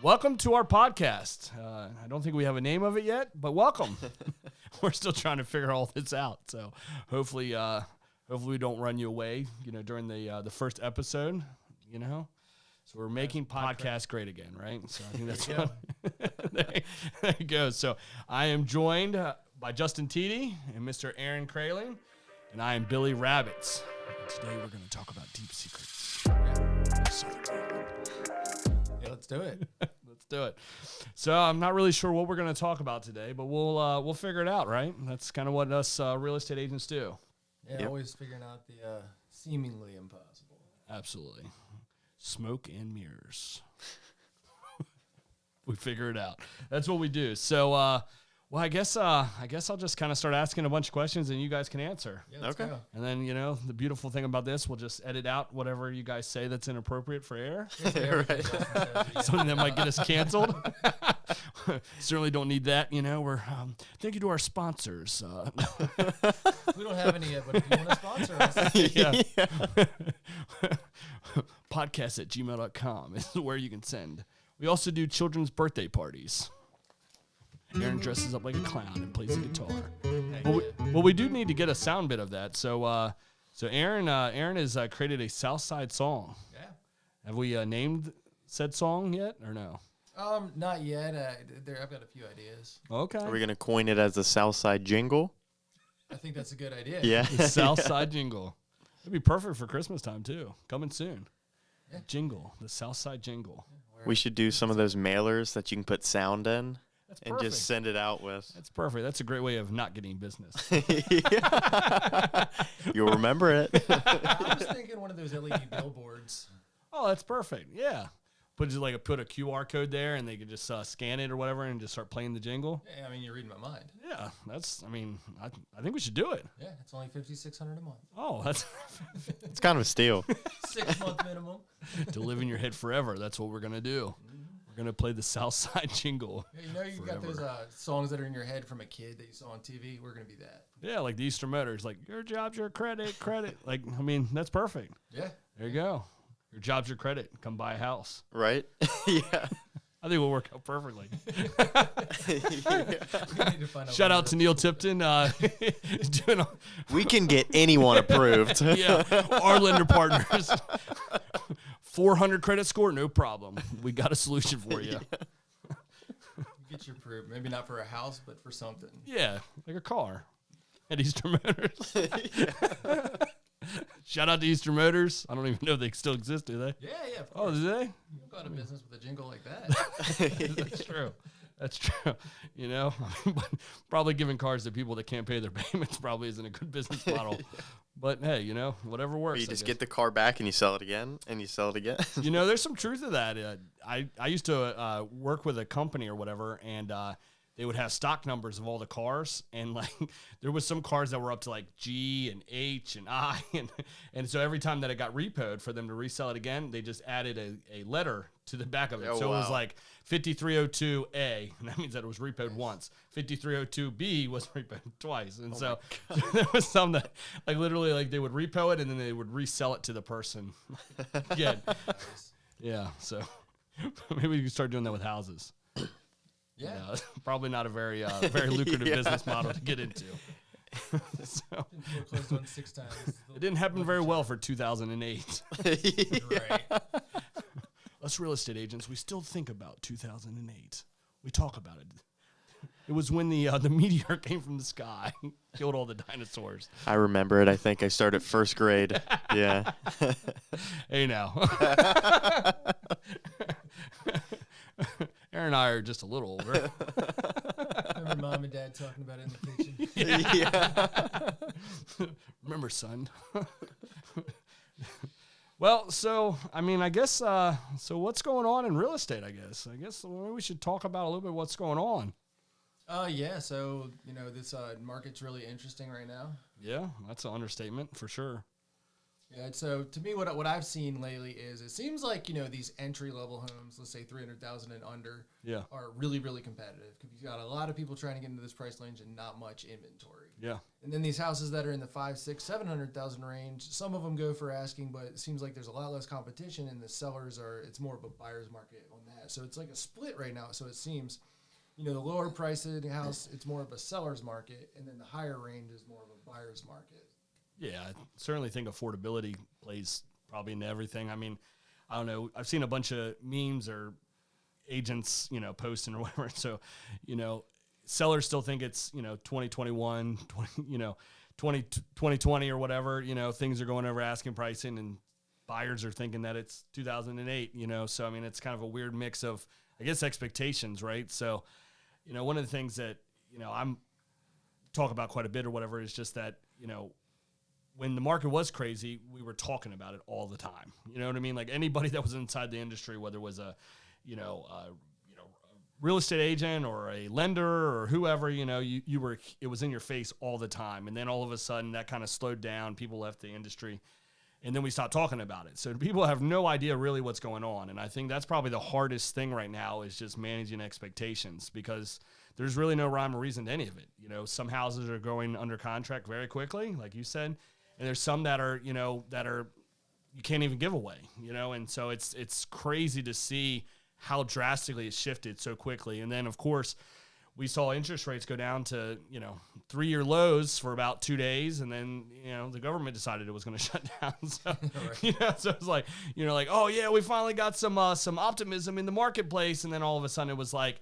Welcome to our podcast. I don't think we have a name of it yet, but welcome. We're still trying to figure all this out. So hopefully we don't run you away, during the first episode, So we're making podcasts great again, right? So I think that's what there you go. So I am joined by Justin Tiede and Mr. Aaron Krahling, and I am Billy Rabbitt. Today we're going to talk about deep secrets. Yeah, let's do it. Let's do it. So I'm not really sure what we're going to talk about today, but we'll figure it out, right? That's kind of what us real estate agents do. Yeah, always figuring out the seemingly impossible. Absolutely. Smoke and mirrors. We figure it out. That's what we do. So, I guess I'll just kind of start asking a bunch of questions and you guys can answer. Yeah, let's go. And then, the beautiful thing about this, we'll just edit out whatever you guys say that's inappropriate for air. Right. Something that might get us canceled. Certainly don't need that. We're thank you to our sponsors. We don't have any yet, but if you want to sponsor us, podcast@gmail.com is where you can send. We also do children's birthday parties. Aaron dresses up like a clown and plays the guitar. Well, we do need to get a sound bit of that. So Aaron has created a Southside song. Yeah. Have we named said song yet or no? Not yet. I've got a few ideas. Okay. Are we going to coin it as the Southside jingle? I think that's a good idea. Yeah. The Southside jingle. It'd be perfect for Christmas time too. Coming soon. Yeah. Jingle. The Southside jingle. We should do some of those mailers that you can put sound in. That's and perfect. just send it out with. That's perfect. That's a great way of not getting business. You'll remember it. I was thinking one of those LED billboards. Oh, that's perfect. Yeah. Put a QR code there and they could just scan it or whatever and just start playing the jingle. Yeah, I mean, you're reading my mind. Yeah, I think we should do it. Yeah, it's only $5,600 a month. Oh, that's It's kind of a steal. 6 month minimum. to live in your head forever. That's what we're going to do. We're going to play the Southside jingle. Yeah, you got those songs that are in your head from a kid that you saw on TV. We're going to be that. Yeah, like the Easter Motors, like your job's your credit. Like, I mean, that's perfect. Yeah. There you go. Your job's your credit. Come buy a house. Right? Yeah. I think it will work out perfectly. We need to find Shout out to Neil Tipton. We can get anyone approved. Yeah, our lender partners. 400 credit score, no problem. We got a solution for you. Get your proof. Maybe not for a house, but for something. Yeah, like a car at Easter Motors. Shout out to Easter Motors. I don't even know if they still exist, do they? Yeah, of course. Oh, do they? You don't go out of business with a jingle like that. That's true. That's true. But probably giving cars to people that can't pay their payments probably isn't a good business model. But hey, whatever works. Or you just get the car back and you sell it again, and you sell it again. There's some truth to that. I used to work with a company or whatever, and they would have stock numbers of all the cars, and like there was some cars that were up to like G and H and I, and so every time that it got repoed for them to resell it again, they just added a letter to the back of it. Oh, so wow. it was like 5302A, and that means that it was repoed once. 5302B was repoed twice, and so there was some that like literally like they would repo it and then they would resell it to the person. Yeah. So maybe we can start doing that with houses. Yeah. Probably not a very lucrative business model to get into. So, Been foreclosed on 6 times. it didn't happen very well for 2008. Right. Us real estate agents, we still think about 2008. We talk about it. It was when the meteor came from the sky, killed all the dinosaurs. I remember it. I think I started first grade. Yeah. Hey now. Aaron and I are just a little older. Remember Mom and Dad talking about it in the kitchen? Yeah. Remember, son. Well, so, I mean, I guess, so what's going on in real estate, I guess? I guess we should talk about a little bit what's going on. Yeah, so, this market's really interesting right now. Yeah, that's an understatement for sure. Yeah, so to me, what I've seen lately is it seems like, these entry level homes, let's say 300,000 and under, are really, really competitive because you've got a lot of people trying to get into this price range and not much inventory. Yeah. And then these houses that are in the 5, 6, 700,000 range, some of them go for asking, but it seems like there's a lot less competition and the sellers it's more of a buyer's market on that. So it's like a split right now. So it seems, the lower price of the house, it's more of a seller's market, and then the higher range is more of a buyer's market. Yeah, I certainly think affordability plays probably into everything. I mean, I don't know. I've seen a bunch of memes or agents, posting or whatever. So, sellers still think it's, 2021, 2020 or whatever, things are going over asking pricing, and buyers are thinking that it's 2008, So, I mean, it's kind of a weird mix of, I guess, expectations, right? So, one of the things that, I'm talk about quite a bit or whatever is just that, when the market was crazy, we were talking about it all the time. You know what I mean? Like anybody that was inside the industry, whether it was a real estate agent or a lender or whoever, you were, it was in your face all the time. And then all of a sudden that kind of slowed down. People left the industry, and then we stopped talking about it. So people have no idea really what's going on. And I think that's probably the hardest thing right now is just managing expectations, because there's really no rhyme or reason to any of it. Some houses are going under contract very quickly, like you said. And there's some that are, you can't even give away, and so it's crazy to see how drastically it shifted so quickly. And then, of course, we saw interest rates go down to, 3-year lows for about 2 days. And then, the government decided it was going to shut down. So, Right. So it's like, oh, yeah, we finally got some optimism in the marketplace. And then all of a sudden it was like,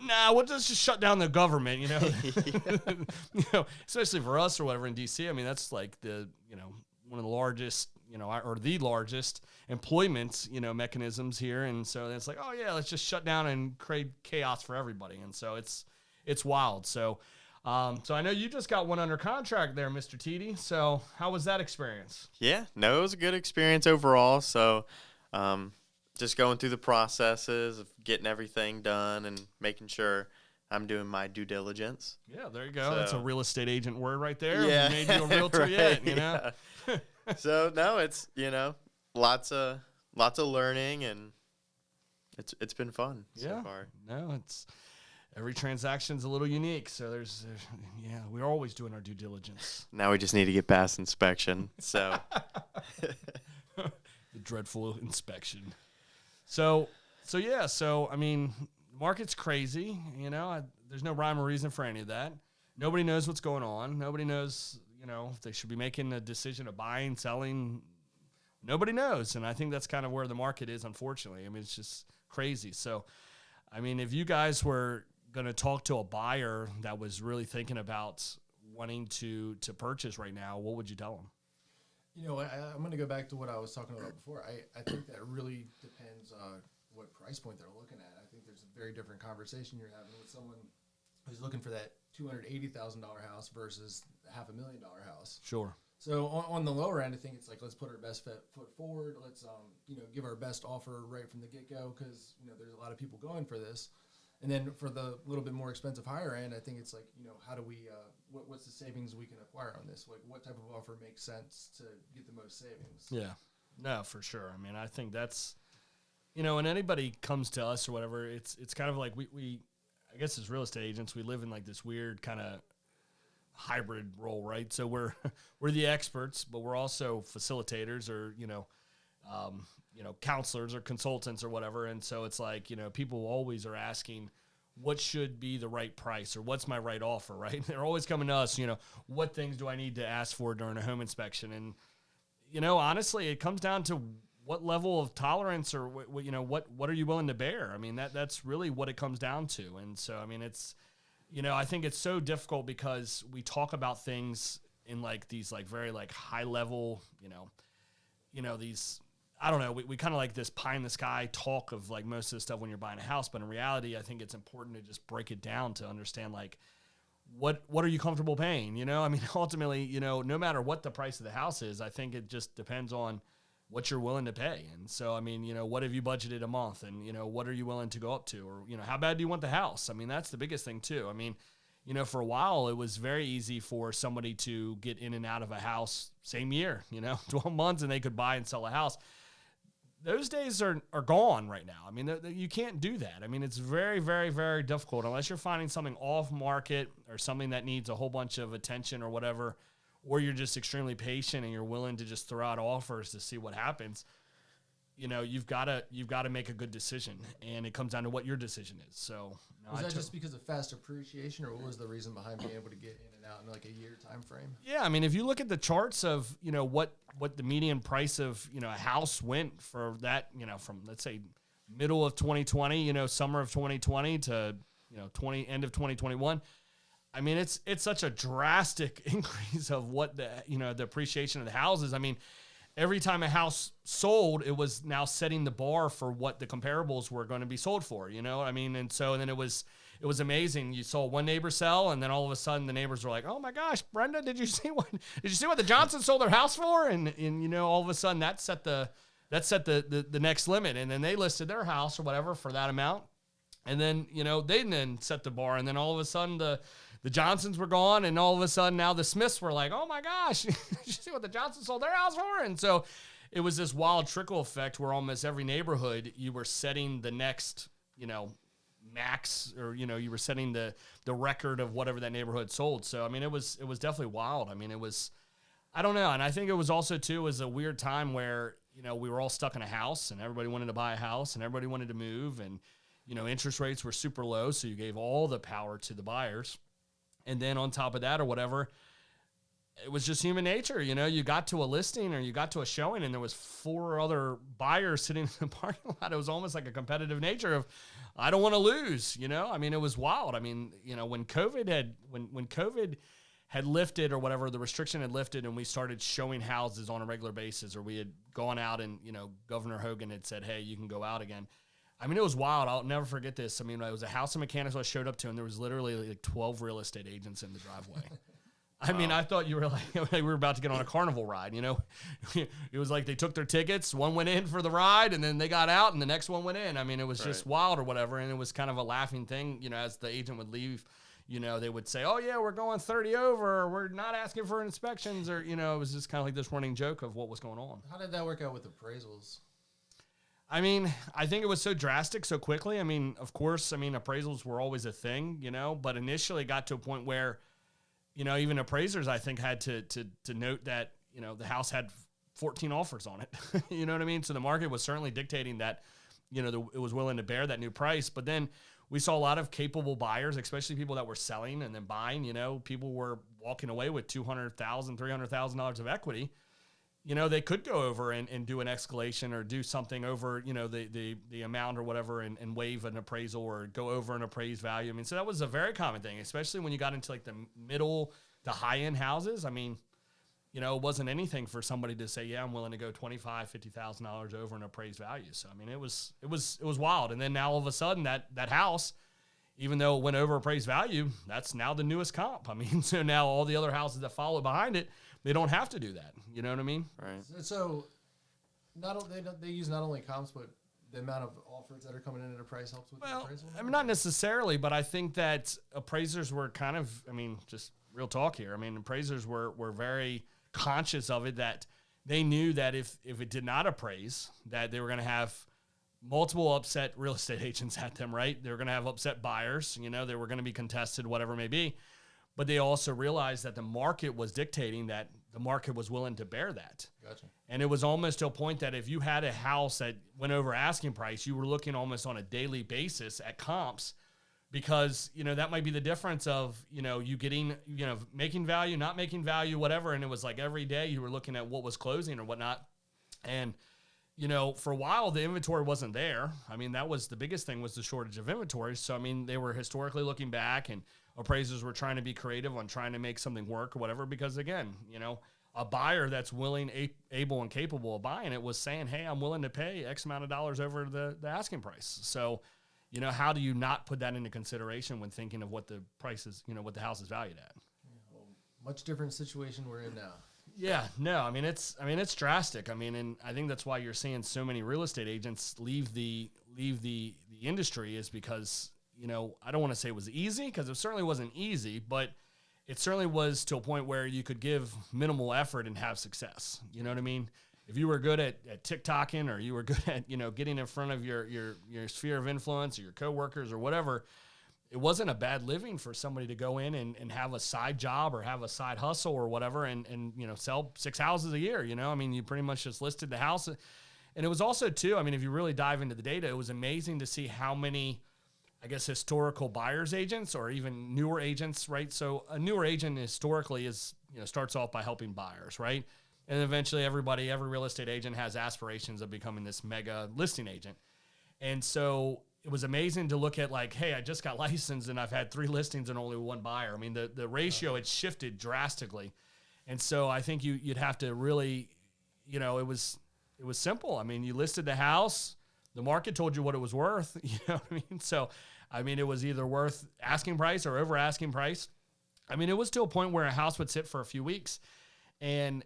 nah, we'll just shut down the government, especially for us or whatever in DC. I mean, that's like the, one of the largest, or the largest employment, mechanisms here. And so it's like, oh yeah, let's just shut down and create chaos for everybody. And so it's wild. So I know you just got one under contract there, Mr. Tiede. So how was that experience? Yeah, no, it was a good experience overall. So, just going through the processes of getting everything done and making sure I'm doing my due diligence. Yeah, there you go. So, that's a real estate agent word right there. Yeah. We made you a realtor Right, yet, yeah. So no, it's, lots of learning, and it's been fun so far. No, it's every transaction's a little unique. So there's we're always doing our due diligence. Now we just need to get past inspection. So the dreadful inspection. So I mean, market's crazy, there's no rhyme or reason for any of that. Nobody knows what's going on. Nobody knows, if they should be making a decision of buying, selling. Nobody knows. And I think that's kind of where the market is, unfortunately. I mean, it's just crazy. So, I mean, if you guys were going to talk to a buyer that was really thinking about wanting to purchase right now, what would you tell them? I'm going to go back to what I was talking about before. I think that really depends on what price point they're looking at. I think there's a very different conversation you're having with someone who's looking for that $280,000 house versus $500,000 house. Sure. So on the lower end, I think it's like, let's put our best foot forward. Let's, give our best offer right from the get-go, because, there's a lot of people going for this. And then for the little bit more expensive higher end, I think it's like, how do we, what's the savings we can acquire on this? Like, what type of offer makes sense to get the most savings? Yeah, no, for sure. I mean, I think that's, when anybody comes to us or whatever, it's kind of like we I guess as real estate agents, we live in like this weird kind of hybrid role, right? So we're the experts, but we're also facilitators or, counselors or consultants or whatever. And so it's like, people always are asking, what should be the right price or what's my right offer, right? They're always coming to us, what things do I need to ask for during a home inspection? And, honestly, it comes down to what level of tolerance or what are you willing to bear? I mean, that's really what it comes down to. And so, I mean, it's, I think it's so difficult because we talk about things in like these like very like high level, these, I don't know, we kind of like this pie in the sky talk of like most of the stuff when you're buying a house. But in reality, I think it's important to just break it down to understand like, what are you comfortable paying? I mean, ultimately, no matter what the price of the house is, I think it just depends on what you're willing to pay. And so, I mean, what have you budgeted a month and, what are you willing to go up to? Or, how bad do you want the house? I mean, that's the biggest thing too. I mean, for a while, it was very easy for somebody to get in and out of a house same year, 12 months, and they could buy and sell a house. Those days are gone right now. I mean, you can't do that. I mean, it's very, very, very difficult unless you're finding something off market or something that needs a whole bunch of attention or whatever, or you're just extremely patient and you're willing to just throw out offers to see what happens. You've got to make a good decision, and it comes down to what your decision is. So, was that just because of fast appreciation, or what was the reason behind being able to get in and out in like a year time frame? Yeah, I mean, if you look at the charts of what the median price of a house went for that, from let's say middle of 2020, summer of 2020 to end of 2021. I mean, it's such a drastic increase of what the appreciation of the houses. I mean, every time a house sold, it was now setting the bar for what the comparables were going to be sold for, I mean, and then it was amazing. You saw one neighbor sell, and then all of a sudden the neighbors were like, "Oh my gosh, Brenda, did you see what the Johnsons sold their house for?" And all of a sudden that set the next limit, and then they listed their house or whatever for that amount, and then they then set the bar, and then all of a sudden the Johnsons were gone, and all of a sudden now the Smiths were like, "Oh my gosh, did you see what the Johnsons sold their house for?" And so it was this wild trickle effect where almost every neighborhood you were setting the next, max, or you were setting the record of whatever that neighborhood sold. So I mean, it was definitely wild. I mean, I don't know, and I think it was also too was a weird time where we were all stuck in a house, and everybody wanted to buy a house, and everybody wanted to move, and interest rates were super low, so you gave all the power to the buyers. And then on top of that or whatever, it was just human nature. You got to a listing or you got to a showing and there was 4 other buyers sitting in the parking lot. It was almost like a competitive nature of, I don't want to lose, I mean, it was wild. I mean, when COVID had lifted or whatever, the restriction had lifted and we started showing houses on a regular basis, or we had gone out and, Governor Hogan had said, "Hey, you can go out again." I mean, it was wild. I'll never forget this. I mean, it was a house of mechanics I showed up to, and there was literally like 12 real estate agents in the driveway. I mean, I thought you were like we were about to get on a carnival ride, It was like they took their tickets, one went in for the ride, and then they got out, and the next one went in. I mean, it was just wild or whatever, and it was kind of a laughing thing, as the agent would leave, they would say, "Oh, yeah, we're going 30 over, or we're not asking for inspections," or, it was just kind of like this running joke of what was going on. How did that work out with appraisals? I mean, I think it was so drastic so quickly. I mean, of course, appraisals were always a thing, but initially it got to a point where, even appraisers, I think, had to note that, the house had 14 offers on it. You know what I mean? So the market was certainly dictating that, it was willing to bear that new price. But then we saw a lot of capable buyers, especially people that were selling and then buying. People were walking away with $200,000, $300,000 of equity. They could go over and do an escalation or do something over, the amount or whatever and waive an appraisal or go over an appraised value. I mean, so that was a very common thing, especially when you got into like the middle to high-end houses. I mean, it wasn't anything for somebody to say, "Yeah, I'm willing to go $25,000, $50,000 over an appraised value." So, I mean, it was wild. And then now all of a sudden that house, even though it went over appraised value, that's now the newest comp. I mean, so now all the other houses that follow behind it, they don't have to do that. You know what I mean? Right. So they use not only comps, but the amount of offers that are coming in at a price helps with the appraisal? I mean, not necessarily, but I think that appraisers were kind of, just real talk here. Appraisers were very conscious of it, that they knew that if it did not appraise, that they were going to have multiple upset real estate agents at them, right? They were going to have upset buyers, they were going to be contested, whatever it may be. But they also realized that the market was dictating that the market was willing to bear that. Gotcha. And it was almost to a point that if you had a house that went over asking price, you were looking almost on a daily basis at comps, because, that might be the difference of, you getting, making value, not making value, whatever. And it was like every day you were looking at what was closing or whatnot. And, for a while the inventory wasn't there. That was the biggest thing, was the shortage of inventory. So, they were historically looking back, and appraisers were trying to be creative on trying to make something work or whatever, because again, a buyer that's willing, able, and capable of buying it was saying, "Hey, I'm willing to pay X amount of dollars over the asking price." So, how do you not put that into consideration when thinking of what the price is, what the house is valued at? Well, much different situation we're in now. Yeah, no, it's drastic. And I think that's why you're seeing so many real estate agents leave the industry, is because, I don't want to say it was easy because it certainly wasn't easy, but it certainly was to a point where you could give minimal effort and have success. You know what I mean? If you were good at TikToking, or you were good at, getting in front of your sphere of influence or your coworkers or whatever, it wasn't a bad living for somebody to go in and have a side job or have a side hustle or whatever and sell 6 houses a year. You pretty much just listed the house. And it was also too, if you really dive into the data, it was amazing to see how many, I guess, historical buyer's agents or even newer agents, right? So a newer agent historically is, starts off by helping buyers, right? And eventually every real estate agent has aspirations of becoming this mega listing agent. And so it was amazing to look at like, hey, I just got licensed and I've had 3 listings and only 1 buyer. The ratio had shifted drastically. And so I think you'd have to really, it was simple. You listed the house, the market told you what it was worth, you know what I mean? So, it was either worth asking price or over asking price. It was to a point where a house would sit for a few weeks and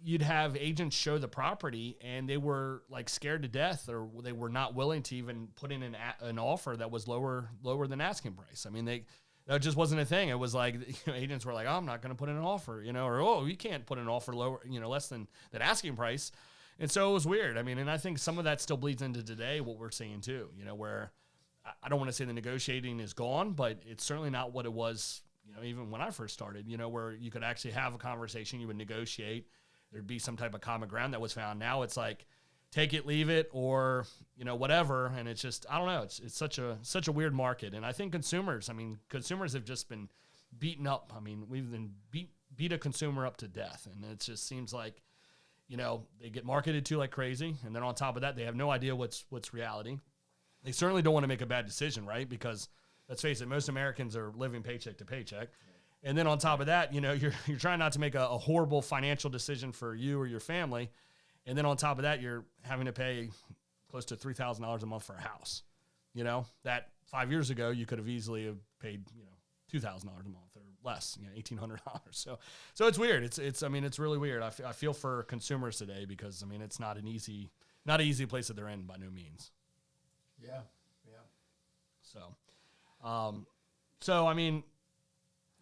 you'd have agents show the property and they were like scared to death, or they were not willing to even put in an offer that was lower than asking price. That just wasn't a thing. It was like, agents were like, oh, I'm not going to put in an offer, or, oh, you can't put an offer lower, less than asking price. And so it was weird. And I think some of that still bleeds into today, what we're seeing too, where I don't want to say the negotiating is gone, but it's certainly not what it was, even when I first started, where you could actually have a conversation, you would negotiate, there'd be some type of common ground that was found. Now it's like, take it, leave it, or, whatever. And it's just, I don't know. It's such a weird market. And I think consumers have just been beaten up. We've been beat a consumer up to death. And it just seems like, they get marketed to like crazy. And then on top of that, they have no idea what's reality. They certainly don't want to make a bad decision, right? Because let's face it, most Americans are living paycheck to paycheck. And then on top of that, you're trying not to make a horrible financial decision for you or your family. And then on top of that, you're having to pay close to $3,000 a month for a house. That 5 years ago, you could have easily have paid, $2,000 a month or less, $1,800. So it's weird. It's really weird. I feel for consumers today because, it's not an easy place that they're in by no means. Yeah.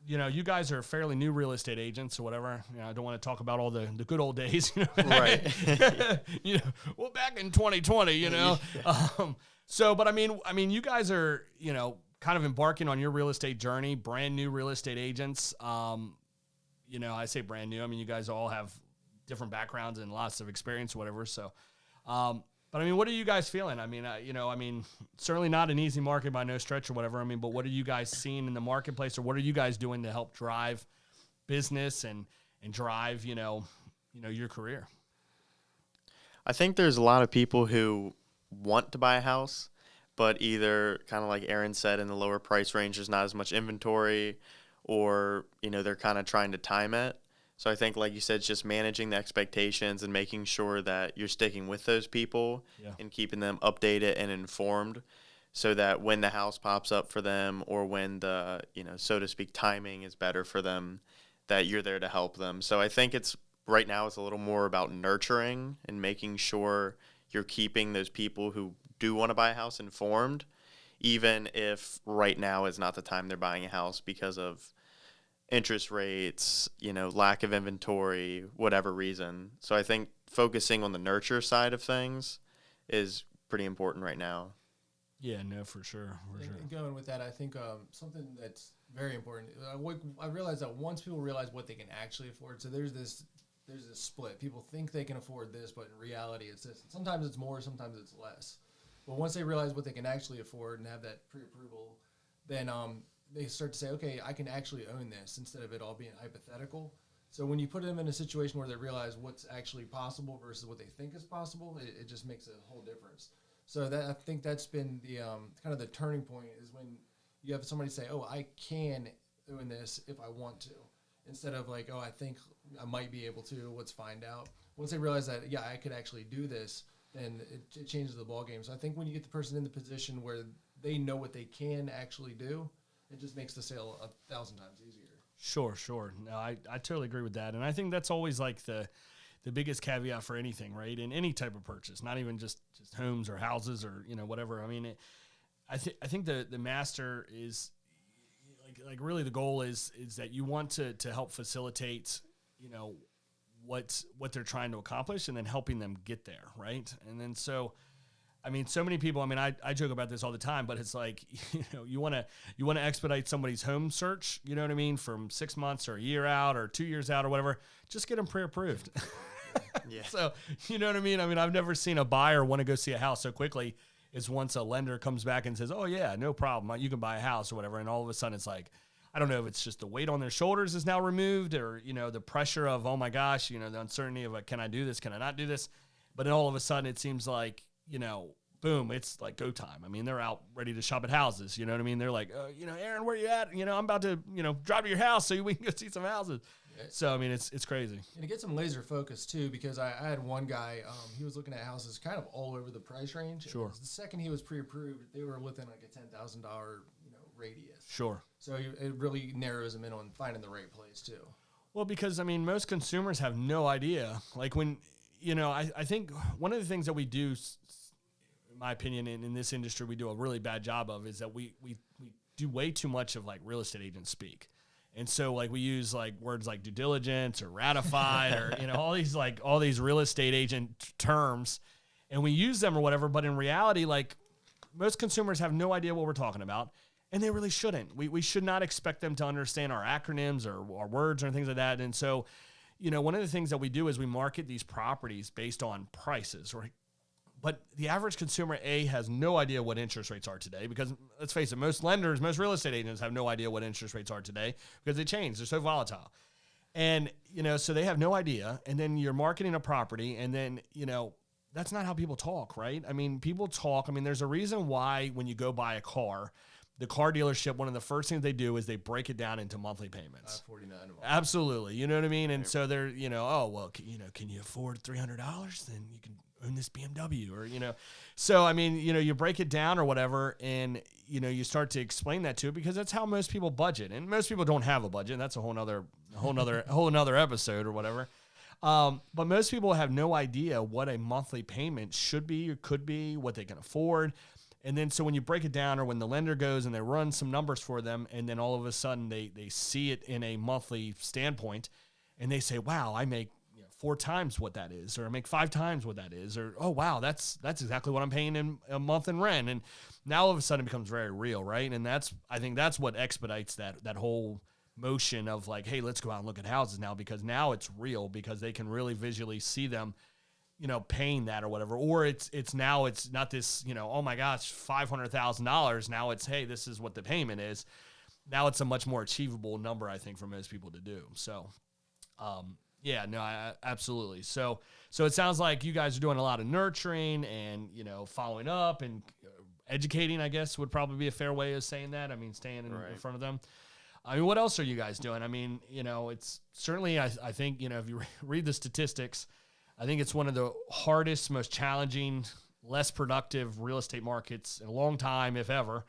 You guys are fairly new real estate agents or whatever. I don't want to talk about all the good old days, Right. Well, back in 2020, Yeah. You guys are, kind of embarking on your real estate journey, brand new real estate agents. I say brand new. You guys all have different backgrounds and lots of experience or whatever. So, but what are you guys feeling? Certainly not an easy market by no stretch or whatever. But what are you guys seeing in the marketplace, or what are you guys doing to help drive business and drive, your career? I think there's a lot of people who want to buy a house, but either kind of like Aaron said, in the lower price range, there's not as much inventory, or, they're kind of trying to time it. So I think, like you said, it's just managing the expectations and making sure that you're sticking with those people and keeping them updated and informed, so that when the house pops up for them, or when the, so to speak, timing is better for them, that you're there to help them. So I think right now it's a little more about nurturing and making sure you're keeping those people who do want to buy a house informed, even if right now is not the time they're buying a house because of interest rates, lack of inventory, whatever reason. So I think focusing on the nurture side of things is pretty important right now. Yeah, no, for sure. And going with that, I think something that's very important. I realize that once people realize what they can actually afford, so there's this split. People think they can afford this, but in reality, it's this. Sometimes it's more, sometimes it's less. But once they realize what they can actually afford and have that pre-approval, then they start to say, okay, I can actually own this, instead of it all being hypothetical. So when you put them in a situation where they realize what's actually possible versus what they think is possible, it just makes a whole difference. So I think that's been the kind of the turning point, is when you have somebody say, oh, I can own this if I want to, instead of like, oh, I think I might be able to, let's find out. Once they realize that, yeah, I could actually do this, then it changes the ballgame. So I think when you get the person in the position where they know what they can actually do, it just makes the sale 1,000 times easier. Sure. No, I totally agree with that. And I think that's always like the biggest caveat for anything, right? In any type of purchase, not even just homes or houses or, whatever. I think the master is like really the goal is that you want to help facilitate, what they're trying to accomplish and then helping them get there. Right. And then, so many people, I joke about this all the time, but it's like, you want to expedite somebody's home search, you know what I mean? From 6 months or a year out or 2 years out or whatever, just get them pre-approved. Yeah. So, you know what I mean? I've never seen a buyer want to go see a house so quickly as once a lender comes back and says, oh yeah, no problem, you can buy a house or whatever. And all of a sudden it's like, I don't know if it's just the weight on their shoulders is now removed or, the pressure of, oh my gosh, the uncertainty of like, can I do this? Can I not do this? But then all of a sudden it seems like, boom, it's like go time. They're out ready to shop at houses. You know what I mean? They're like, Aaron, where you at? I'm about to, drive to your house so we can go see some houses. So, it's crazy. And it gets them laser focused too, because I had one guy, he was looking at houses kind of all over the price range. Sure. The second he was pre-approved, they were within like a $10,000, radius. Sure. So it really narrows them in on finding the right place too. Well, because, most consumers have no idea. Like when, I think one of the things that we do, in my opinion, in this industry, we do a really bad job of is that we do way too much of like real estate agent speak. And so like we use like words like due diligence or ratified or, all these real estate agent terms, and we use them or whatever. But in reality, like most consumers have no idea what we're talking about, and they really shouldn't. We should not expect them to understand our acronyms or our words or things like that. And so, one of the things that we do is we market these properties based on prices, right? But the average consumer, has no idea what interest rates are today because, let's face it, most lenders, most real estate agents have no idea what interest rates are today because they change. They're so volatile. And, so they have no idea. And then you're marketing a property and then, that's not how people talk, right? People talk. There's a reason why when you go buy a car, the car dealership, one of the first things they do is they break it down into monthly payments. $49 a month. Absolutely. You know what I mean? And so they're, oh, well, can you afford $300? Then you can own this BMW or, so, you break it down or whatever. And, you start to explain that to it because that's how most people budget. And most people don't have a budget. And that's a whole nother episode or whatever. But most people have no idea what a monthly payment should be or could be, what they can afford. And then so when you break it down or when the lender goes and they run some numbers for them and then all of a sudden they see it in a monthly standpoint and they say, wow, I make 4 times what that is, or I make 5 times what that is, or, oh, wow, that's exactly what I'm paying in a month in rent. And now all of a sudden it becomes very real, right? And I think that's what expedites that whole motion of like, hey, let's go out and look at houses now because now it's real because they can really visually see them paying that or whatever, or it's not this, oh my gosh, $500,000. Now it's, hey, this is what the payment is. Now it's a much more achievable number, I think, for most people to do. So, yeah, no, absolutely. So it sounds like you guys are doing a lot of nurturing and, following up and educating, I guess would probably be a fair way of saying that. Staying in front of them. What else are you guys doing? It's certainly, I think, if you read the statistics, I think it's one of the hardest, most challenging, less productive real estate markets in a long time, if ever,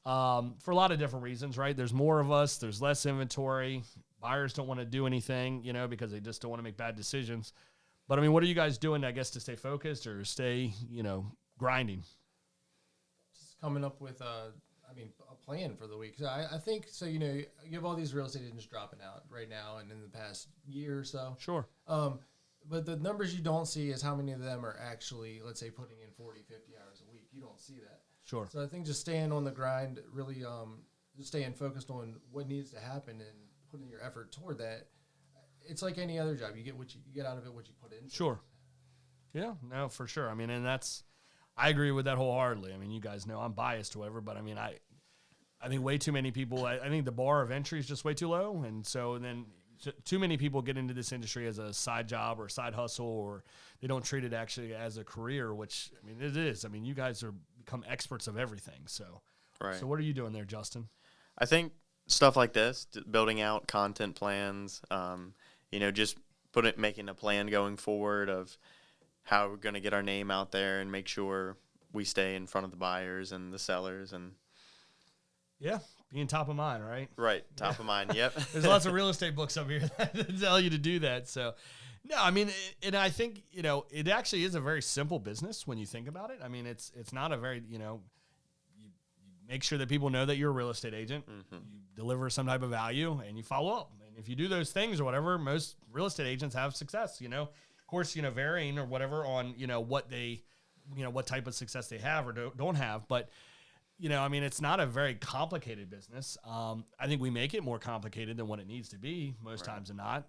for a lot of different reasons, right? There's more of us. There's less inventory. Buyers don't want to do anything, because they just don't want to make bad decisions. But, what are you guys doing, I guess, to stay focused or stay, grinding? Just coming up with, a plan for the week. So I think, so, you have all these real estate agents dropping out right now and in the past year or so. Sure. But the numbers you don't see is how many of them are actually, let's say, putting in 40, 50 hours a week. You don't see that. Sure. So I think just staying on the grind, really just staying focused on what needs to happen and putting your effort toward that. It's like any other job. You get what you get out of it, what you put in. Sure. Yeah, no, for sure. And I agree with that wholeheartedly. You guys know I'm biased or whatever, but I think way too many people, I think the bar of entry is just way too low. And so then too many people get into this industry as a side job or side hustle, or they don't treat it actually as a career, which, it is. You guys are become experts of everything. So, right. So what are you doing there, Justin? I think stuff like this, building out content plans, just making a plan going forward of how we're going to get our name out there and make sure we stay in front of the buyers and the sellers and. Yeah. Being top of mind, right? Right. Top of mind. Yep. There's lots of real estate books up here that tell you to do that. So, no, and I think, it actually is a very simple business when you think about it. It's not a very, you make sure that people know that you're a real estate agent, you deliver some type of value, and you follow up. And if you do those things or whatever, most real estate agents have success, you know. Of course, you know, varying or whatever on, you know, what they, you know, what type of success they have or don't have. But, you know, I mean, it's not a very complicated business. I think we make it more complicated than what it needs to be most times than not.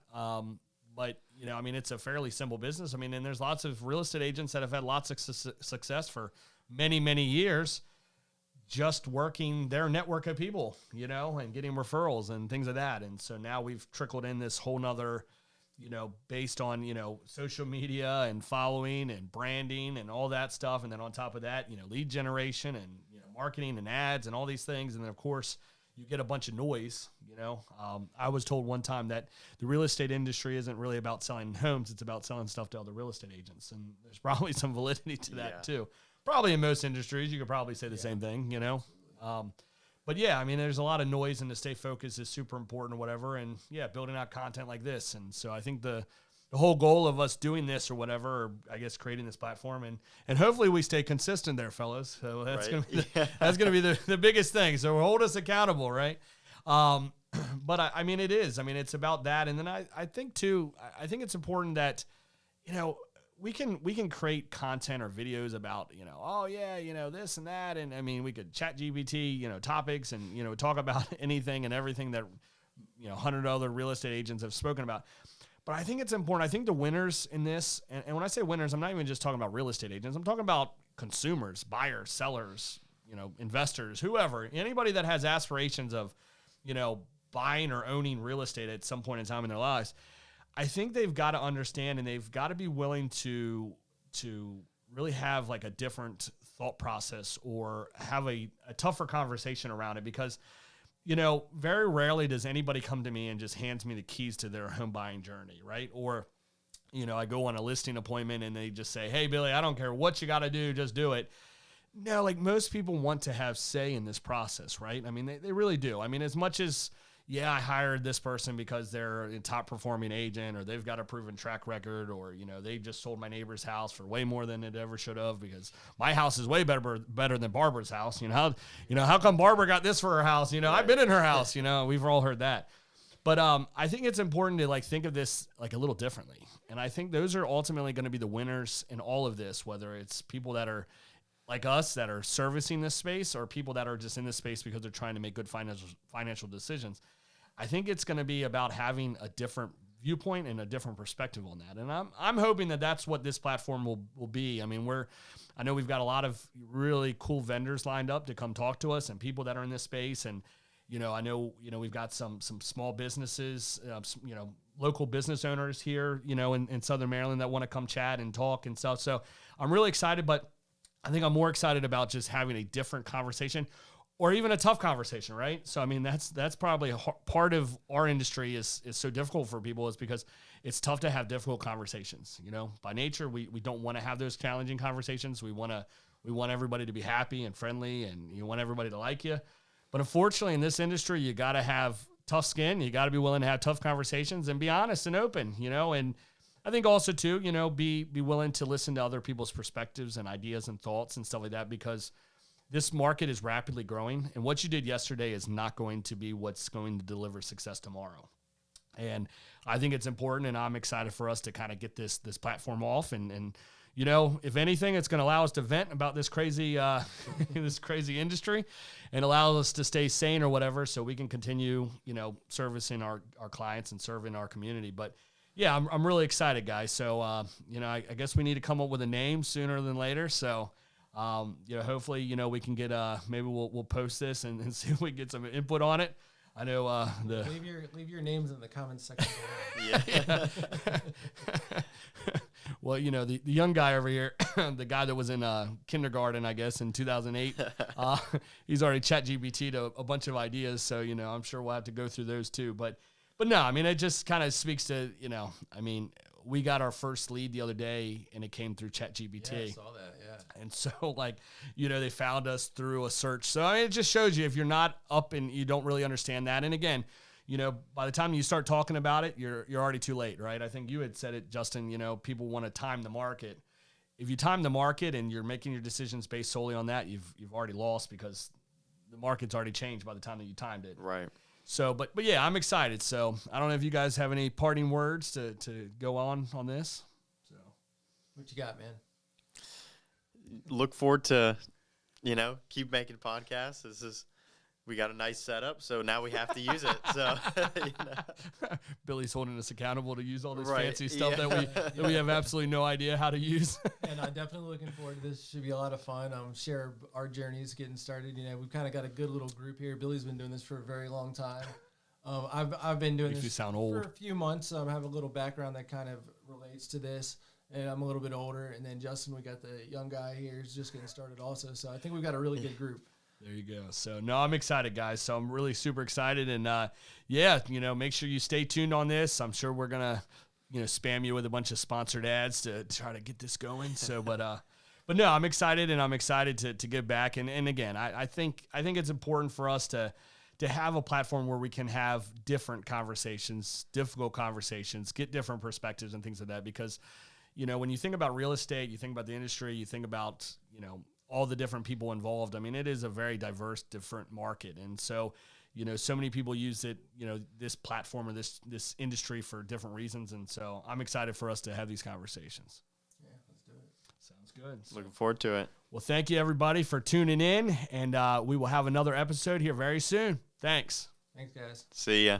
But, you know, I mean, it's a fairly simple business. I mean, and there's lots of real estate agents that have had lots of success for many, many years just working their network of people, you know, and getting referrals and things like that. And so now we've trickled in this whole nother, you know, based on, you know, social media and following and branding and all that stuff. And then on top of that, you know, lead generation and, you know, marketing and ads and all these things. And then, of course, you get a bunch of noise, you know. I was told one time that the real estate industry isn't really about selling homes. It's about selling stuff to other real estate agents. And there's probably some validity to that too. Probably in most industries, you could probably say the same thing, you know. But yeah, I mean, there's a lot of noise, and to stay focused is super important or whatever. And yeah, building out content like this. And so I think the whole goal of us doing this or whatever, or I guess creating this platform, and hopefully we stay consistent there, fellas. So that's going to be the biggest thing. So hold us accountable, right? But I mean, it is. I mean, it's about that. And then I think too, I think it's important that, you know, we can create content or videos about, you know, oh yeah, you know, this and that. And I mean, we could chat GPT, you know, topics and, you know, talk about anything and everything that, you know, 100 other real estate agents have spoken about. But I think it's important. I think the winners in this, and when I say winners, I'm not even just talking about real estate agents. I'm talking about consumers, buyers, sellers, you know, investors, whoever, anybody that has aspirations of, you know, buying or owning real estate at some point in time in their lives. I think they've got to understand, and they've got to be willing to really have like a different thought process or have a tougher conversation around it, because, you know, very rarely does anybody come to me and just hands me the keys to their home buying journey, right? Or, you know, I go on a listing appointment and they just say, hey, Billy, I don't care what you got to do, just do it. No, like most people want to have say in this process, right? I mean, they really do. I mean, as much as, yeah, I hired this person because they're a top performing agent, or they've got a proven track record, or, you know, they just sold my neighbor's house for way more than it ever should have because my house is way better than Barbara's house. You know, how come Barbara got this for her house? You know, I've been in her house, you know, we've all heard that. But I think it's important to like think of this like a little differently. And I think those are ultimately going to be the winners in all of this, whether it's people that are like us that are servicing this space or people that are just in this space because they're trying to make good financial decisions. I think it's going to be about having a different viewpoint and a different perspective on that. And I'm hoping that that's what this platform will be. I mean, I know we've got a lot of really cool vendors lined up to come talk to us and people that are in this space. And, you know, I know, you know, we've got some small businesses, you know, local business owners here, you know, in Southern Maryland that want to come chat and talk and stuff. So I'm really excited, but I think I'm more excited about just having a different conversation, or even a tough conversation, right? So, I mean, that's probably part of our industry is so difficult for people, is because it's tough to have difficult conversations. You know, by nature, we don't want to have those challenging conversations. We want everybody to be happy and friendly, and you want everybody to like you. But unfortunately, in this industry, you got to have tough skin. You got to be willing to have tough conversations and be honest and open, you know, and I think also too, you know, be willing to listen to other people's perspectives and ideas and thoughts and stuff like that, because this market is rapidly growing, and what you did yesterday is not going to be what's going to deliver success tomorrow. And I think it's important, and I'm excited for us to kind of get this platform off. And you know, if anything, it's going to allow us to vent about this crazy this crazy industry, and allow us to stay sane or whatever, so we can continue, you know, servicing our clients and serving our community. But yeah, I'm really excited, guys. So you know, I guess we need to come up with a name sooner than later. So. You know, hopefully, you know, we can get, maybe we'll post this and see if we can get some input on it. I know, leave your names in the comments section below. Yeah. Well, you know, the young guy over here, the guy that was in kindergarten, I guess, in 2008, he's already chat GPT'd a bunch of ideas. So, you know, I'm sure we'll have to go through those too. But no, I mean, it just kind of speaks to, you know, I mean, we got our first lead the other day, and it came through ChatGPT. Yeah, I saw that, yeah. And so, like, you know, they found us through a search. So, I mean, it just shows you if you're not up and you don't really understand that. And again, you know, by the time you start talking about it, you're already too late, right? I think you had said it, Justin, you know, people want to time the market. If you time the market and you're making your decisions based solely on that, you've already lost, because the market's already changed by the time that you timed it. Right. So, but yeah, I'm excited. So I don't know if you guys have any parting words to go on this. So what you got, man? Look forward to, keep making podcasts. We got a nice setup, so now we have to use it. So, Billy's holding us accountable to use all this Right, fancy stuff yeah. that we have absolutely no idea how to use. And I'm definitely looking forward to this. Should be a lot of fun. Share our journeys getting started. We've kind of got a good little group here. Billy's been doing this for a very long time. I've been doing Makes you this sound old. for a few months. I have a little background that kind of relates to this. And I'm a little bit older. And then Justin, we got the young guy here who's just getting started also. So I think we've got a really good group. There you go. So, no, I'm excited, guys. So I'm really super excited. And, make sure you stay tuned on this. I'm sure we're going to, spam you with a bunch of sponsored ads to try to get this going. So, but no, I'm excited, and I'm excited to get back. And again, I think it's important for us to have a platform where we can have different conversations, difficult conversations, get different perspectives and things like that. Because, when you think about real estate, you think about the industry, you think about, all the different people involved. I mean, it is a very diverse, different market. And so, so many people use it, this platform or this industry for different reasons. And so I'm excited for us to have these conversations. Yeah, let's do it. Sounds good. Looking forward to it. Well, thank you everybody for tuning in, and we will have another episode here very soon. Thanks. Thanks, guys. See ya.